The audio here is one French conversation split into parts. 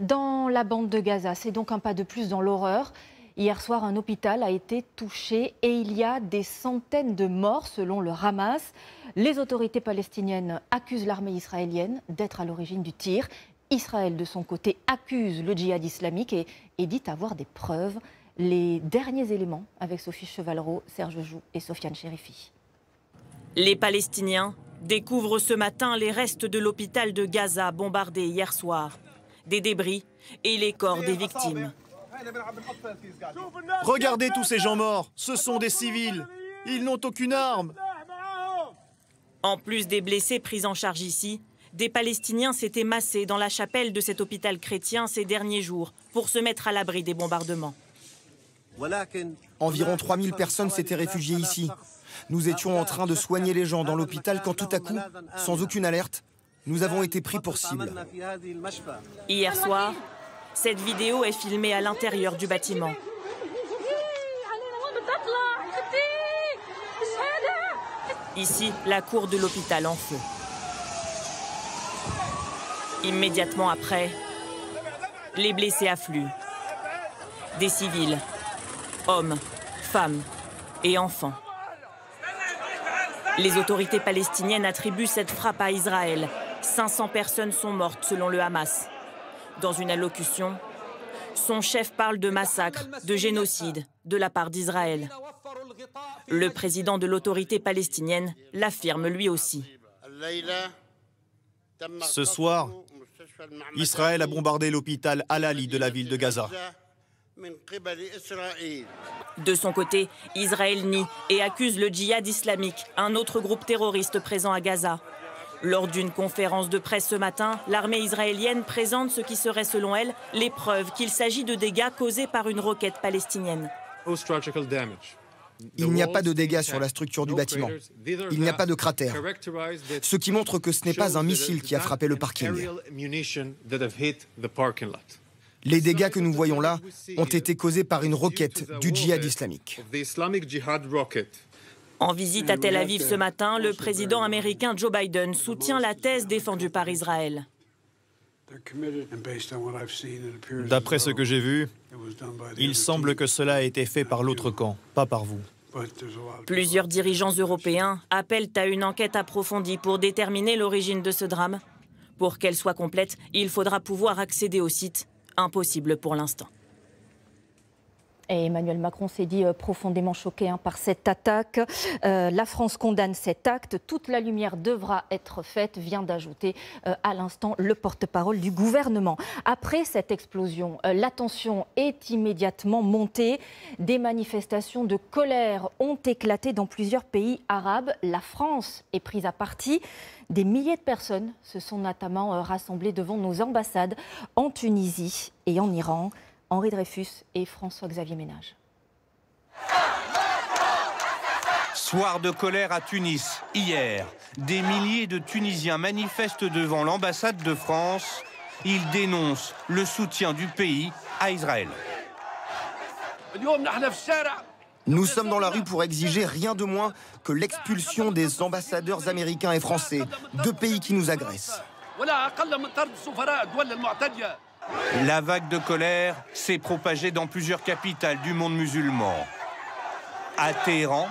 Dans la bande de Gaza, c'est donc un pas de plus dans l'horreur. Hier soir, un hôpital a été touché et il y a des centaines de morts selon le Hamas. Les autorités palestiniennes accusent l'armée israélienne d'être à l'origine du tir. Israël, de son côté, accuse le djihad islamique et dit avoir des preuves. Les derniers éléments avec Sophie Chevalreau, Serge Joux et Sofiane Chérifi. Les Palestiniens découvrent ce matin les restes de l'hôpital de Gaza bombardé hier soir. Des débris et les corps des victimes. Regardez tous ces gens morts, ce sont des civils. Ils n'ont aucune arme. En plus des blessés pris en charge ici, des Palestiniens s'étaient massés dans la chapelle de cet hôpital chrétien ces derniers jours pour se mettre à l'abri des bombardements. Environ 3000 personnes s'étaient réfugiées ici. Nous étions en train de soigner les gens dans l'hôpital quand tout à coup, sans aucune alerte, nous avons été pris pour cible. Hier soir, cette vidéo est filmée à l'intérieur du bâtiment. Ici, la cour de l'hôpital en feu. Immédiatement après, les blessés affluent. Des civils, hommes, femmes et enfants. Les autorités palestiniennes attribuent cette frappe à Israël. 500 personnes sont mortes selon le Hamas. Dans une allocution, son chef parle de massacre, de génocide de la part d'Israël. Le président de l'autorité palestinienne l'affirme lui aussi. Ce soir, Israël a bombardé l'hôpital Al-Ali de la ville de Gaza. De son côté, Israël nie et accuse le djihad islamique, un autre groupe terroriste présent à Gaza. Lors d'une conférence de presse ce matin, l'armée israélienne présente ce qui serait selon elle les preuves qu'il s'agit de dégâts causés par une roquette palestinienne. Il n'y a pas de dégâts sur la structure du bâtiment. Il n'y a pas de cratère. Ce qui montre que ce n'est pas un missile qui a frappé le parking. Les dégâts que nous voyons là ont été causés par une roquette du djihad islamique. En visite à Tel Aviv ce matin, le président américain Joe Biden soutient la thèse défendue par Israël. D'après ce que j'ai vu, il semble que cela a été fait par l'autre camp, pas par vous. Plusieurs dirigeants européens appellent à une enquête approfondie pour déterminer l'origine de ce drame. Pour qu'elle soit complète, il faudra pouvoir accéder au site. Impossible pour l'instant. Et Emmanuel Macron s'est dit profondément choqué par cette attaque. La France condamne cet acte. Toute la lumière devra être faite, vient d'ajouter à l'instant le porte-parole du gouvernement. Après cette explosion, la tension est immédiatement montée. Des manifestations de colère ont éclaté dans plusieurs pays arabes. La France est prise à partie. Des milliers de personnes se sont notamment rassemblées devant nos ambassades en Tunisie et en Iran. Henri Dreyfus et François-Xavier Ménage. Soir de colère à Tunis, hier, des milliers de Tunisiens manifestent devant l'ambassade de France. Ils dénoncent le soutien du pays à Israël. Nous sommes dans la rue pour exiger rien de moins que l'expulsion des ambassadeurs américains et français, deux pays qui nous agressent. La vague de colère s'est propagée dans plusieurs capitales du monde musulman. À Téhéran,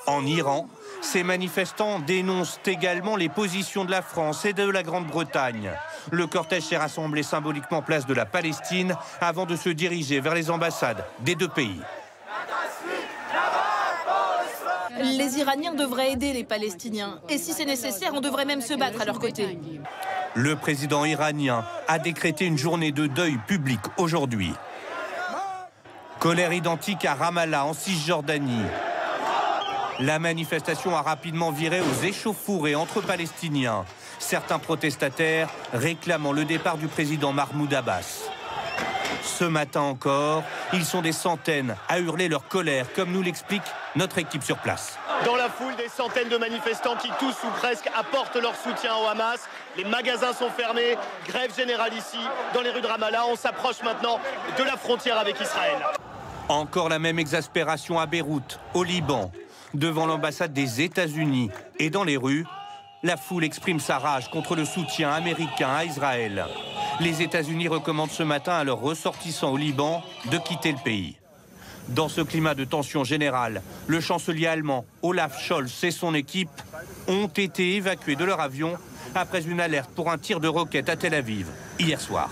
en Iran, ces manifestants dénoncent également les positions de la France et de la Grande-Bretagne. Le cortège s'est rassemblé symboliquement place de la Palestine avant de se diriger vers les ambassades des deux pays. Les Iraniens devraient aider les Palestiniens. Et si c'est nécessaire, on devrait même se battre à leur côté. Le président iranien a décrété une journée de deuil public aujourd'hui. Colère identique à Ramallah, en Cisjordanie. La manifestation a rapidement viré aux échauffourées entre Palestiniens. Certains protestataires réclamant le départ du président Mahmoud Abbas. Ce matin encore, ils sont des centaines à hurler leur colère, comme nous l'explique notre équipe sur place. Dans la foule, des centaines de manifestants qui tous ou presque apportent leur soutien au Hamas. Les magasins sont fermés, grève générale ici, dans les rues de Ramallah. On s'approche maintenant de la frontière avec Israël. Encore la même exaspération à Beyrouth, au Liban, devant l'ambassade des États-Unis. Et dans les rues, la foule exprime sa rage contre le soutien américain à Israël. Les États-Unis recommandent ce matin à leurs ressortissants au Liban de quitter le pays. Dans ce climat de tension générale, le chancelier allemand Olaf Scholz et son équipe ont été évacués de leur avion après une alerte pour un tir de roquette à Tel Aviv hier soir.